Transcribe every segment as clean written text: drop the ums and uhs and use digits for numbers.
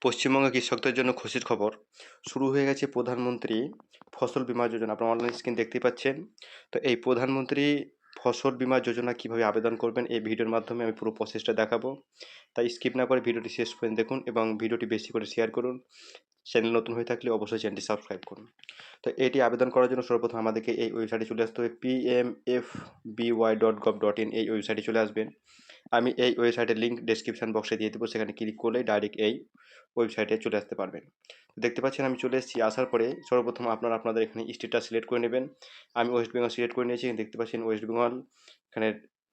পশ্চিমবঙ্গের কৃষকদের জন্য খুশির খবর। শুরু হয়ে গেছে প্রধানমন্ত্রী ফসল বীমা যোজনা। আপনারা অনলাইন স্ক্রিন দেখতেই পাচ্ছেন। তো এই প্রধানমন্ত্রী ফসল বীমা যোজনা কীভাবে আবেদন করবেন এই ভিডিওর মাধ্যমে আমি পুরো প্রসেসটা দেখাবো। তাই স্কিপ না করে ভিডিওটি শেষ পর্যন্ত দেখুন এবং ভিডিওটি বেশি করে শেয়ার করুন। চ্যানেল নতুন হয়ে থাকলে অবশ্যই চ্যানেলটি সাবস্ক্রাইব করুন। তো এটি আবেদন করার জন্য সর্বপ্রথম আমাদেরকে এই ওয়েবসাইটে চলে আসতে হবে pmfby.gov.in এই ওয়েবসাইটে চলে আসবেন। আমি এই ওয়েবসাইটের লিঙ্ক ডেসক্রিপশন বক্সে দিয়ে দেবো, সেখানে ক্লিক করলেই ডাইরেক্ট এই ওয়েবসাইটে চলে আসতে পারবেন। দেখতে পাচ্ছেন আমি চলে এসেছি। আসার পরে সর্বপ্রথম আপনারা আপনাদের এখানে স্টেটটা সিলেক্ট করে নেবেন। আমি ওয়েস্ট বেঙ্গল সিলেক্ট করে নিয়েছি। দেখতে পাচ্ছেন ওয়েস্ট বেঙ্গল, এখানে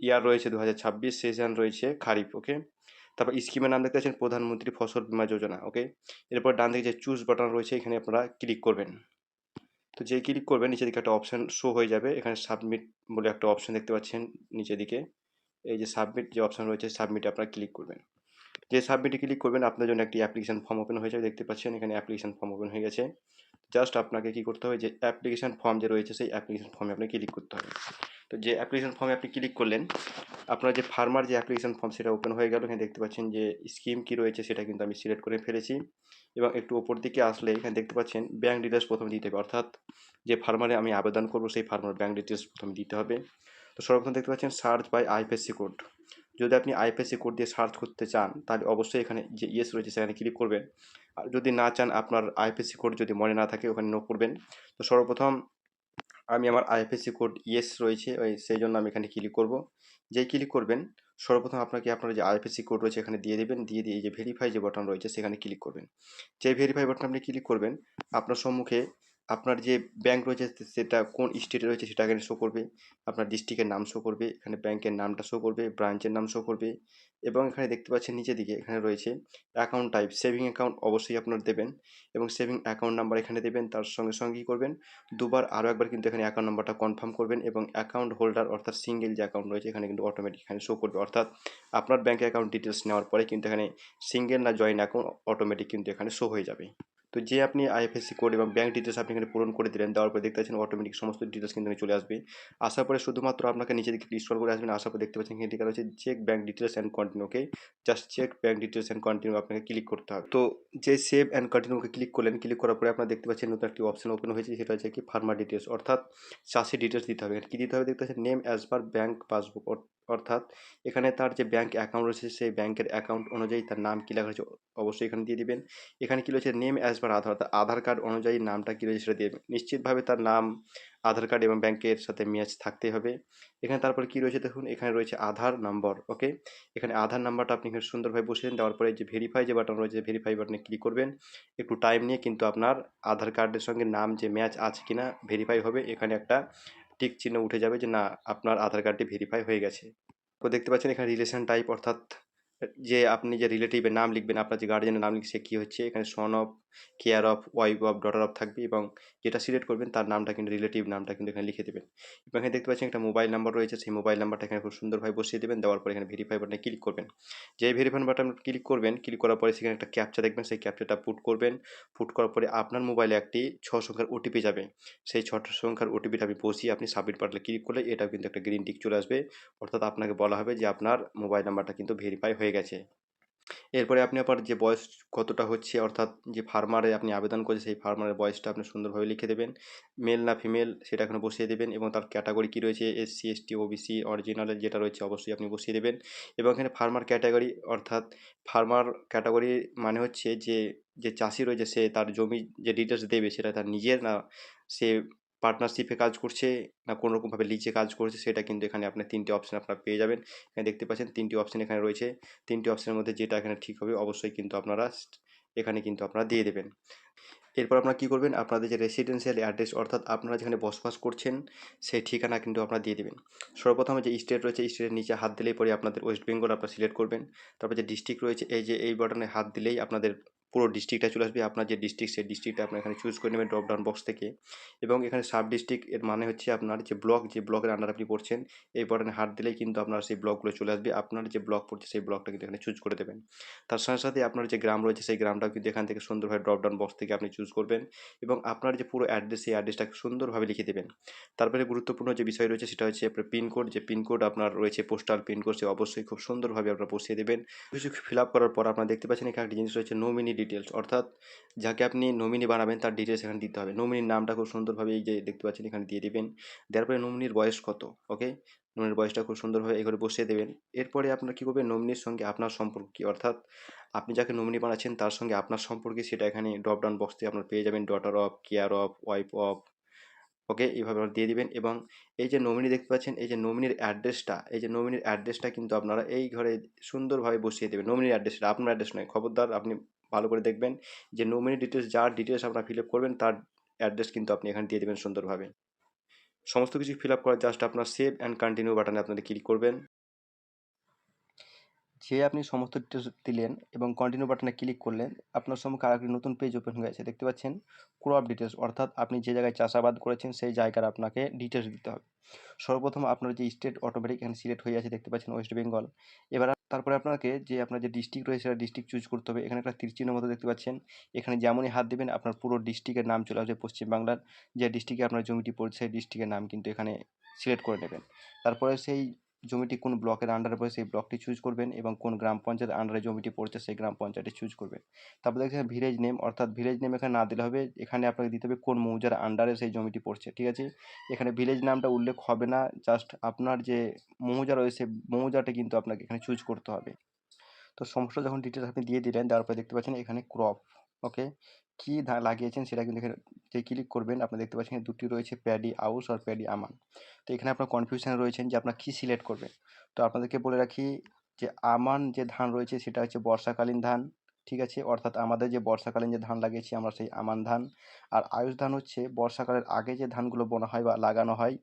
ইয়ার রয়েছে 2026, সেশন রয়েছে খারিফ। ওকে, তারপর স্কিমের নাম দেখতে পাচ্ছেন প্রধানমন্ত্রী ফসল বীমা যোজনা। ওকে, এরপর ডান দিকে যে চুজ বাটন রয়েছে এখানে আপনারা ক্লিক করবেন। তো যেই ক্লিক করবেন নিচের দিকে একটা অপশান শো হয়ে যাবে। এখানে সাবমিট বলে একটা অপশান দেখতে পাচ্ছেন নিচের দিকে। এই যে সাবমিট যে অপশান রয়েছে সাবমিটে আপনারা ক্লিক করবেন। যে সাবমিটে ক্লিক করবেন আপনার জন্য একটি অ্যাপ্লিকেশন ফর্ম ওপেন হয়ে যাবে। দেখতে পাচ্ছেন এখানে অ্যাপ্লিকেশন ফর্ম ওপেন হয়ে গেছে। জাস্ট আপনাকে কি করতে হবে, যে অ্যাপ্লিকেশন ফর্ম যে রয়েছে সেই অ্যাপ্লিকেশন ফর্মে আপনি ক্লিক করতে হবে। তো যে অ্যাপ্লিকেশন ফর্মে আপনি ক্লিক করলেন, আপনার যে ফার্মার যে অ্যাপ্লিকেশন ফর্ম সেটা ওপেন হয়ে গেল। এখানে দেখতে পাচ্ছেন যে স্কিম কি রয়েছে সেটা কিন্তু আমি সিলেক্ট করে ফেলেছি। এবং একটু ওপর দিকে আসলে এখানে দেখতে পাচ্ছেন ব্যাঙ্ক ডিটেলস প্রথমে দিতে হবে, অর্থাৎ যে ফার্মারে আমি আবেদন করবো সেই ফার্মার ব্যাঙ্ক ডিটেলস প্রথমে দিতে হবে। তো সর্বপ্রথম দেখতে পাচ্ছেন সার্চ বাই আইএফএসসি কোড। যদি আপনি আইএফএসসি কোড দিয়ে সার্চ করতে চান তাহলে অবশ্যই এখানে যে ইয়েস রয়েছে সেখানে ক্লিক করবেন। আর যদি না চান, আপনার আইএফএসসি কোড যদি মনে না থাকে ওখানে নো করবেন। তো সর্বপ্রথম আমি আমার আইএফএসসি কোড ইয়েস রয়েছে সেই জন্য আমি এখানে ক্লিক করব। যেই ক্লিক করবেন সর্বপ্রথম আপনাকে আপনার যে আইএফএসসি কোড রয়েছে এখানে দিয়ে দেবেন। দিয়ে এই যে ভেরিফাই যে বাটন রয়েছে সেখানে ক্লিক করবেন। যে ভেরিফাই বাটন আপনি ক্লিক করবেন আপনার সম্মুখে আপনার যে ব্যাংক রয়েছে সেটা কোন স্টেটে রয়েছে সেটা এখানে শো করবে। আপনার ডিস্ট্রিক্টের নাম শো করবে, এখানে ব্যাংকের নামটা শো করবে, ব্রাঞ্চের নাম শো করবে। এবং এখানে দেখতে পাচ্ছেন নিচের দিকে এখানে রয়েছে অ্যাকাউন্ট টাইপ, সেভিং অ্যাকাউন্ট অবশ্যই আপনারা দেবেন এবং সেভিং অ্যাকাউন্ট নাম্বার এখানে দেবেন। তার সঙ্গে সঙ্গে কী করবেন, দুবার আরও একবার কিন্তু এখানে অ্যাকাউন্ট নাম্বারটা কনফার্ম করবেন এবং অ্যাকাউন্ট হোল্ডার অর্থাৎ সিঙ্গেল যে অ্যাকাউন্ট রয়েছে এখানে কিন্তু অটোমেটিক এখানে শো করবে। অর্থাৎ আপনার ব্যাঙ্ক অ্যাকাউন্ট ডিটেলস নেওয়ার পরে কিন্তু এখানে সিঙ্গেল না জয়েন্ট অ্যাকাউন্ট অটোমেটিক কিন্তু এখানে শো হয়ে যাবে। তো যে আপনি আইএফএসসি কোড এবং ব্যাঙ্ক ডিটেলস আপনি এখানে পূরণ করে দিলেন, দেওয়ার পরে দেখতে পাচ্ছেন অটোমেটিক সমস্ত ডিটেলস কিন্তু চলে আসবে। আসার পরে শুধুমাত্র আপনাকে নিচের দিকে স্ক্রল করে আসবেন। আসার পর দেখতে পাচ্ছেন এখানে লেখা রয়েছে check bank details and continue. Okay, just check bank details and continue আপনাকে ক্লিক করতে হবে। তো যে সেভ অ্যান্ড কন্টিনিউকে ক্লিক করলেন, ক্লিক করার পরে আপনারা দেখতে পাচ্ছেন নতুন একটি অপশন ওপেন হয়েছে, সেটা হচ্ছে কি ফার্মার ডিটেলস, অর্থাৎ চাষি ডিটেলস দিতে হবে। কী দিতে হবে দেখতে পাচ্ছেন name as per bank passbook, অর্থাৎ এখানে তার যে ব্যাঙ্ক অ্যাকাউন্ট রয়েছে সেই ব্যাঙ্কের অ্যাকাউন্ট অনুযায়ী তার নাম কী লেখা রয়েছে অবশ্যই এখানে দিয়ে দিবেন। এখানে কী রয়েছে নেম অ্যাজ পার আধার, অর্থাৎ আধার কার্ড অনুযায়ী নামটা কী রয়েছে সেটা দিয়ে দেবেন। নিশ্চিতভাবে তার নাম আধার কার্ড এবং ব্যাংকের সাথে ম্যাচ থাকতেই হবে। এখানে তারপরে কী রয়েছে দেখুন, এখানে রয়েছে আধার নম্বর। ওকে, এখানে আধার নাম্বারটা আপনি এখানে সুন্দরভাবে বসিয়ে দেন। দেওয়ার পরে যে ভেরিফাই যে বাটন রয়েছে ভেরিফাই বাটনে ক্লিক করবেন। একটু টাইম নিয়ে কিন্তু আপনার আধার কার্ডের সঙ্গে নাম যে ম্যাচ আছে কিনা ভেরিফাই হবে। এখানে একটা টিক চিহ্ন উঠে যাবে যে না, আপনার আধার কার্ডটি ভেরিফাই হয়ে গেছে। তো দেখতে পাচ্ছেন এখানে রিলেশন টাইপ, অর্থাৎ যে আপনি যে রিলেটিভের নাম লিখবেন, আপনার যে গার্ডিয়ানের নাম লিখছে কী হচ্ছে, এখানে son of, care of, wife of, daughter of থাকবে এবং যেটা সিলেক্ট করবেন তার নামটা কিন্তু রিলেটিভ নামটা কিন্তু এখানে লিখে দেবেন। এবং এখানে দেখতে পাচ্ছেন একটা মোবাইল নাম্বার রয়েছে, সেই মোবাইল নাম্বারটা এখানে খুব সুন্দরভাবে বসিয়ে দেবেন। দেওয়ার পরে এখানে ভেরিফাই বাটনে ক্লিক করবেন। যেই ভেরিফাই বাটন ক্লিক করবেন, ক্লিক করার পরে সেখানে একটা ক্যাপচা দেখবেন, সেই ক্যাপচাটা পুট করবেন। পুট করার পরে আপনার মোবাইলে একটি 6 সংখ্যার ওটিপি যাবে। সেই 6 সংখ্যার ওটিপিটা আপনি বসিয়ে আপনি সাবমিট বাটনে ক্লিক করলে এটাও কিন্তু একটা গ্রিন টিক চলে আসবে। অর্থাৎ আপনাকে বলা হবে যে আপনার মোবাইল নাম্বারটা কিন্তু ভেরিফাই হয়ে গেছে। এরপরে আপনি আপনার যে বয়স কতটা হচ্ছে, অর্থাৎ যে ফার্মারে আপনি আবেদন করেছেন সেই ফার্মারের বয়সটা আপনি সুন্দরভাবে লিখে দেবেন। মেল না ফিমেল সেটা এখানে বসিয়ে দেবেন এবং তার ক্যাটাগরি কী রয়েছে এসসি, এসটি, ওবিসি, অরিজিনালের যেটা রয়েছে অবশ্যই আপনি বসিয়ে দেবেন। এবং এখানে ফার্মার ক্যাটাগরি, অর্থাৎ ফার্মার ক্যাটাগরি মানে হচ্ছে যে চাষি রয়েছে সে তার জমি যে ডিটেলস দেবে সেটা তার নিজের, না সে পার্টনারশিপে কাজ করছে, না কোনো রকমভাবে লিজে কাজ করছে, সেটা কিন্তু এখানে আপনার 3টে অপশন আপনারা পেয়ে যাবেন। এখানে দেখতে পাচ্ছেন 3টি অপশন এখানে রয়েছে। 3টি অপশনের মধ্যে যেটা এখানে ঠিক হবে অবশ্যই কিন্তু আপনারা এখানে কিন্তু আপনারা দিয়ে দেবেন। এরপর আপনারা কী করবেন, আপনাদের যে রেসিডেন্সিয়াল অ্যাড্রেস, অর্থাৎ আপনারা যেখানে বসবাস করছেন সেই ঠিকানা কিন্তু আপনারা দিয়ে দেবেন। সর্বপ্রথমে যে স্টেট রয়েছে স্টেটের নিচে হাত দিলেই পরে আপনাদের ওয়েস্ট বেঙ্গল আপনারা সিলেক্ট করবেন। তারপর যে ডিস্ট্রিক্ট রয়েছে এই যে এই বাটনে হাত দিলেই আপনাদের পুরো ডিস্ট্রিক্টটা চলে আসবে। আপনার যে ডিস্ট্রিক্ট সেই ডিস্ট্রিক্টটা আপনারা এখানে চুজ করে নেবেন ড্রপ ডাউন বক্স থেকে। এবং এখানে সাব ডিস্ট্রিক্ট এর মানে হচ্ছে আপনার যে ব্লক, যে ব্লকের আন্ডারে আপনি পড়ছেন এই বাটনে হাত দিলেই কিন্তু আপনার সেই ব্লকগুলো চলে আসবে। আপনার যে ব্লক পড়ছে সেই ব্লকটা কিন্তু এখানে চুজ করে দেবেন। তার সাথে সাথে আপনার যে গ্রাম রয়েছে সেই গ্রামটাও কিন্তু এখান থেকে সুন্দরভাবে ড্রপ ডাউন বক্স থেকে আপনি চুজ করবেন এবং আপনার যে পুরো অ্যাড্রেস সেই অ্যাড্রেসটাকে সুন্দরভাবে লিখে দেবেন। তারপরে গুরুত্বপূর্ণ যে বিষয় রয়েছে সেটা হচ্ছে আপনার পিনকোড, যে পিনকোড আপনার রয়েছে পোস্টাল পিনকোড সে অবশ্যই খুব সুন্দরভাবে আপনারা বসিয়ে দেবেন। কিছু ফিল আপ করার পর আপনারা দেখতে পাচ্ছেন এখানে একটা জিনিস রয়েছে নমিনি ডিটেলস, অর্থাৎ যাকে আপনি নমিনি বানাবেন তার ডিটেলস এখানে দিতে হবে। নমিনির নামটা খুব সুন্দরভাবে এই যে দেখতে পাচ্ছেন এখানে দিয়ে দিবেন। দেওয়ার পরে নমিনির বয়স কত, ওকে? নমিনির বয়সটা খুব সুন্দরভাবে এখানে বসিয়ে দেবেন। এরপরে আপনারা কী করবেন, নমিনির সঙ্গে আপনার সম্পর্ক কী, অর্থাৎ আপনি যাকে নমিনি বানাচ্ছেন তার সঙ্গে আপনার সম্পর্ক কী সেটা এখানে ড্রপ ডাউন বক্স থেকে আপনারা পেয়ে যাবেন। Daughter of, care of, wife of, okay? এইভাবে আপনারা দিয়ে দিবেন। এবং এই যে নমিনি দেখতে পাচ্ছেন, এই যে নমিনির অ্যাড্রেসটা, এই যে নমিনির অ্যাড্রেসটা কিন্তু আপনারা এই ঘরে সুন্দরভাবে বসিয়ে দেবেন। নমিনির অ্যাড্রেসটা আপনার অ্যাড্রেস নয়, খবরদার আপনি ভালো করে দেখবেন যে নমিনি ডিটেলস, যার ডিটেলস আপনারা ফিল আপ করবেন তার অ্যাড্রেস কিন্তু আপনি এখানে দিয়ে দেবেন সুন্দরভাবে। সমস্ত কিছু ফিল আপ করা জাস্ট আপনার সেভ অ্যান্ড কন্টিনিউ বাটনে আপনারা ক্লিক করবেন। যে আপনি সমস্ত ডিটেলস দিলেন এবং কন্টিনিউ বাটনে ক্লিক করলেন, আপনার সম্মুখে আরেকটি নতুন পেজ ওপেন হয়ে গেছে। দেখতে পাচ্ছেন ক্রপ ডিটেলস, অর্থাৎ আপনি যে জায়গায় চাষাবাদ করেছেন সেই জায়গার আপনাকে ডিটেলস দিতে হবে। সর্বপ্রথম আপনার যে স্টেট অটোমেটিক এখানে সিলেক্ট হয়ে আছে, দেখতে পাচ্ছেন ওয়েস্ট বেঙ্গল। এবার তারপরে আপনাকে যে আপনার যে ডিস্ট্রিক্ট রয়েছে সেটা ডিস্ট্রিক্ট চুজ করতে হবে। এখানে একটা তীর চিহ্নের মতো দেখতে পাচ্ছেন, এখানে যেমনই হাত দেবেন আপনার পুরো ডিস্ট্রিক্টের নাম চলে আসবে। পশ্চিমবাংলার যে ডিস্ট্রিক্টে আপনার জমিটি পড়ছে সেই ডিস্ট্রিক্টের নাম কিন্তু এখানে সিলেক্ট করে নেবেন। তারপরে সেই জমিটি কোন ব্লকের আন্ডারে পড়ে সেই ব্লকটি চুজ করবেন এবং কোন গ্রাম পঞ্চায়েতের আন্ডারে জমিটি পড়ছে সেই গ্রাম পঞ্চায়েতটি চুজ করবেন। তারপর দেখছেন ভিলেজ নেম, অর্থাৎ ভিলেজ নেম এখানে না দিলে হবে, এখানে আপনাকে দিতে হবে কোন মৌজার আন্ডারে সেই জমিটি পড়ছে, ঠিক আছে? এখানে ভিলেজ নামটা উল্লেখ হবে না, জাস্ট আপনার যে মৌজা রয়েছে মৌজাটা কিন্তু আপনাকে এখানে চুজ করতে হবে। তো সমস্ত যখন ডিটেলস আপনি দিয়ে দিলেন, দেওয়ার পরে দেখতে পাচ্ছেন এখানে ক্রপ, ওকে? কী লাগিয়েছেন সেটা কিন্তু এখানে যে ক্লিক করবেন আপনি দেখতে পাচ্ছেন দুটি রয়েছে, প্যাডি আউশ আর প্যাডি আমান। তো এখানে আপনার কনফিউশনে রয়েছেন যে আপনার কী সিলেক্ট করবেন। তো আপনাদেরকে বলে রাখি যে আমান যে ধান রয়েছে সেটা হচ্ছে বর্ষাকালীন ধান, ঠিক আছে? অর্থাৎ আমাদের যে বর্ষাকালীন যে ধান লাগিয়েছি আমরা সেই আমান ধান। আর আউশ ধান হচ্ছে বর্ষাকালের আগে যে ধানগুলো বোনা হয় বা লাগানো হয়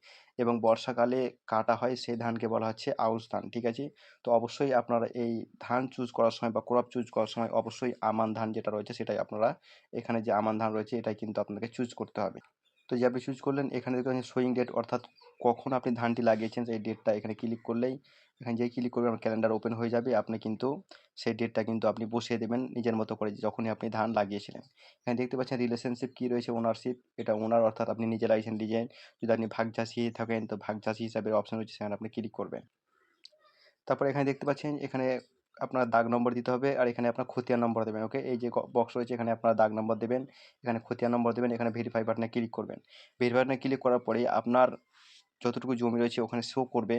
এবং বর্ষাকালে কাটা হয় সেই ধানকে বলা হচ্ছে আউশ ধান, ঠিক আছে? তো অবশ্যই আপনারা এই ধান চুজ করার সময় বা ক্রপ চুজ করার সময় অবশ্যই আমান ধান যেটা রয়েছে সেটাই আপনারা, এখানে যে আমান ধান রয়েছে এটাই কিন্তু আপনাকে চুজ করতে হবে। তো যে আপনি চুজ করলেন এখানে দেখতে পাচ্ছেন শোয়িং ডেট, অর্থাৎ কখন আপনি ধানটি লাগিয়েছেন সেই ডেটটা এখানে ক্লিক করলেই, এখানে যেই ক্লিক করবেন আমার ক্যালেন্ডার ওপেন হয়ে যাবে। আপনি কিন্তু সেই ডেটটা কিন্তু আপনি বসিয়ে দেবেন নিজের মতো করে যখনই আপনি ধান লাগিয়েছিলেন। এখানে দেখতে পাচ্ছেন রিলেশনশিপ কী রয়েছে, ওনারশিপ, এটা ওনার, অর্থাৎ আপনি নিজে লাগিয়েছেন ডিজাইন। যদি আপনি ভাগ চাষি থাকেন তো ভাগ চাষি হিসাবে অপশন রয়েছে, সেখানে আপনি ক্লিক করবেন। তারপরে এখানে দেখতে পাচ্ছেন এখানে আপনার দাগ নম্বর দিতে হবে আর এখানে আপনার খতিয়ান নম্বর দেবেন, ওকে? এই যে বক্স রয়েছে এখানে আপনারা দাগ নম্বর দেবেন, এখানে খতিয়ান নম্বর দেবেন, এখানে ভেরিফাই বাটনে ক্লিক করবেন। ভেরিফাই বাটনে ক্লিক করার পরেই আপনার যতটুকু জমি রয়েছে ওখানে শো করবে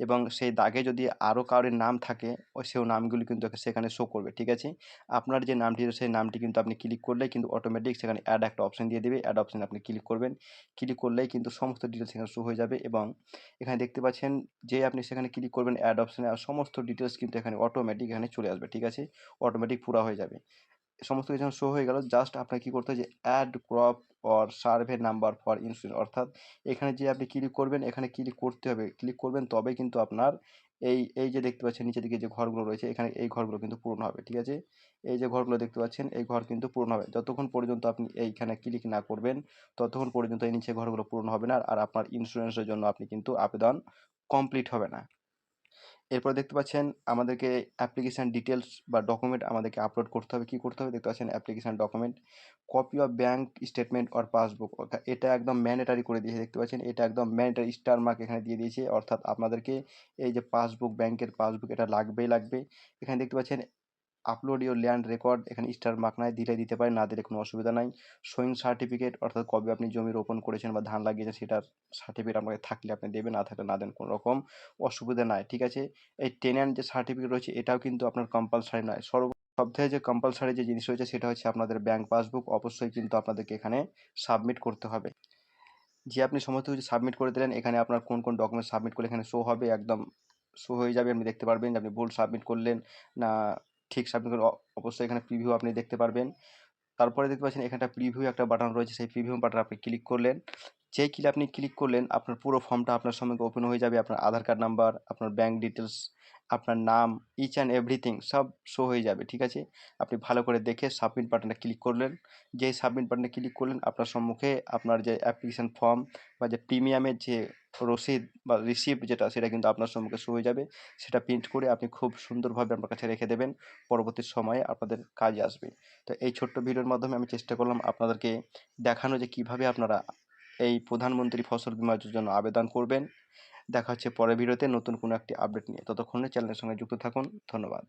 এবং সেই দাগে যদি আরও কারোর নাম থাকে সেও নামগুলি কিন্তু সেখানে শো করবে, ঠিক আছে? আপনার যে নামটি রয়েছে সেই নামটি কিন্তু আপনি ক্লিক করলেই কিন্তু অটোমেটিক সেখানে অ্যাড একটা অপশন দিয়ে দেবে। অ্যাড অপশনে আপনি ক্লিক করবেন। ক্লিক করলেই কিন্তু সমস্ত ডিটেলস এখানে শো হয়ে যাবে এবং এখানে দেখতে পাচ্ছেন যে আপনি সেখানে ক্লিক করবেন অ্যাড অপশনে, আর সমস্ত ডিটেলস কিন্তু এখানে অটোমেটিক এখানে চলে আসবে, ঠিক আছে? অটোমেটিক পুরা হয়ে যাবে। সমস্ত কিছু যখন শো হয়ে গেল, জাস্ট আপনাকে কী করতে হবে যে add crop or survey number for insurance, অর্থাৎ এখানে যে আপনি ক্লিক করবেন, এখানে ক্লিক করতে হবে। ক্লিক করবেন তবেই কিন্তু আপনার এই যে দেখতে পাচ্ছেন নিচের দিকে যে ঘরগুলো রয়েছে এখানে এই ঘরগুলো কিন্তু পূরণ হবে, ঠিক আছে? এই যে ঘরগুলো দেখতে পাচ্ছেন এই ঘর কিন্তু পূরণ হবে। যতক্ষণ পর্যন্ত আপনি এইখানে ক্লিক না করবেন ততক্ষণ পর্যন্ত এই নিচে ঘরগুলো পূরণ হবে না আর আপনার ইন্স্যুরেন্সের জন্য আপনি কিন্তু আবেদন কমপ্লিট হবে না। এরপরে দেখতে পাচ্ছেন আমাদেরকে অ্যাপ্লিকেশান ডিটেলস বা ডকুমেন্ট আমাদেরকে আপলোড করতে হবে। কী করতে হবে দেখতে পাচ্ছেন application document, copy of bank statement or passbook, অর্থাৎ এটা একদম ম্যান্ডেটারি করে দিয়েছে, দেখতে পাচ্ছেন এটা একদম ম্যান্ডেটারি স্টার মার্ক এখানে দিয়ে দিয়েছে, অর্থাৎ আপনাদেরকে এই যে পাসবুক, ব্যাংকের পাসবুক এটা লাগবেই লাগবে। এখানে দেখতে পাচ্ছেন আপলোড ইউর ল্যান্ড রেকর্ড, এখানে স্টার মার্ক নাই, দিলে দিতে পারেন, না দিলে কোনো অসুবিধা নাই। শোয়িং সার্টিফিকেট, অর্থাৎ কবে আপনি জমি রোপণ করেছেন বা ধান লাগিয়েছেন সেটার সার্টিফিকেট আপনাকে থাকলে আপনি দেবেন, না থাকলে না দেন, কোনো রকম অসুবিধা নাই, ঠিক আছে? এই টেন্যান্ট যে সার্টিফিকেট রয়েছে এটাও কিন্তু আপনার কম্পালসারি নয়। সবথেকে যে কম্পালসারি যে জিনিস রয়েছে সেটা হচ্ছে আপনাদের ব্যাংক পাসবুক, অবশ্যই কিন্তু আপনাদেরকে এখানে সাবমিট করতে হবে। যে আপনি সমস্ত কিছু সাবমিট করে দিলেন, এখানে আপনার কোন কোন ডকুমেন্ট সাবমিট করলে এখানে শো হবে, একদম শো হয়ে যাবে। আপনি দেখতে পারবেন যে আপনি ভুল সাবমিট করলেন না ঠিক সাবমিট করলেন। অবশ্যই এখানে প্রিভিউ আপনি দেখতে পারবেন। তারপরে দেখতে পাচ্ছেন এখানে একটা প্রিভিউ একটা বাটন রয়েছে, সেই প্রিভিউ বাটনে আপনি ক্লিক করলেন। যেই আপনি ক্লিক করলেন আপনার পুরো ফর্মটা আপনার সামনে ওপেন হয়ে যাবে। আপনার আধার কার্ড নাম্বার, আপনার ব্যাঙ্ক ডিটেলস, আপনার নাম, ইচ অ্যান্ড এভরিথিং সব শো হয়ে যাবে, ঠিক আছে? আপনি ভালো করে দেখে সাবমিট বাটনে ক্লিক করলেন। যেই সাবমিট বাটনে ক্লিক করলেন আপনার সম্মুখে আপনার যে অ্যাপ্লিকেশান ফর্ম বা যে প্রিমিয়ামের যে রসিদ বা রিসিপ্ট যেটা সেটা কিন্তু আপনার সম্মুখে শো হয়ে যাবে। সেটা প্রিন্ট করে আপনি খুব সুন্দরভাবে আপনার কাছে রেখে দেবেন, পরবর্তী সময়ে আপনাদের কাজে আসবে। তো এই ছোট্ট ভিডিওর মাধ্যমে আমি চেষ্টা করলাম আপনাদেরকে দেখানো যে কিভাবে আপনারা এই প্রধানমন্ত্রী ফসল বীমা যোজনা আবেদন করবেন। দেখা হচ্ছে পরের ভিডিওতে নতুন কোনো একটি আপডেট নিয়ে। ততক্ষণে চ্যানেলের সঙ্গে যুক্ত থাকুন। ধন্যবাদ।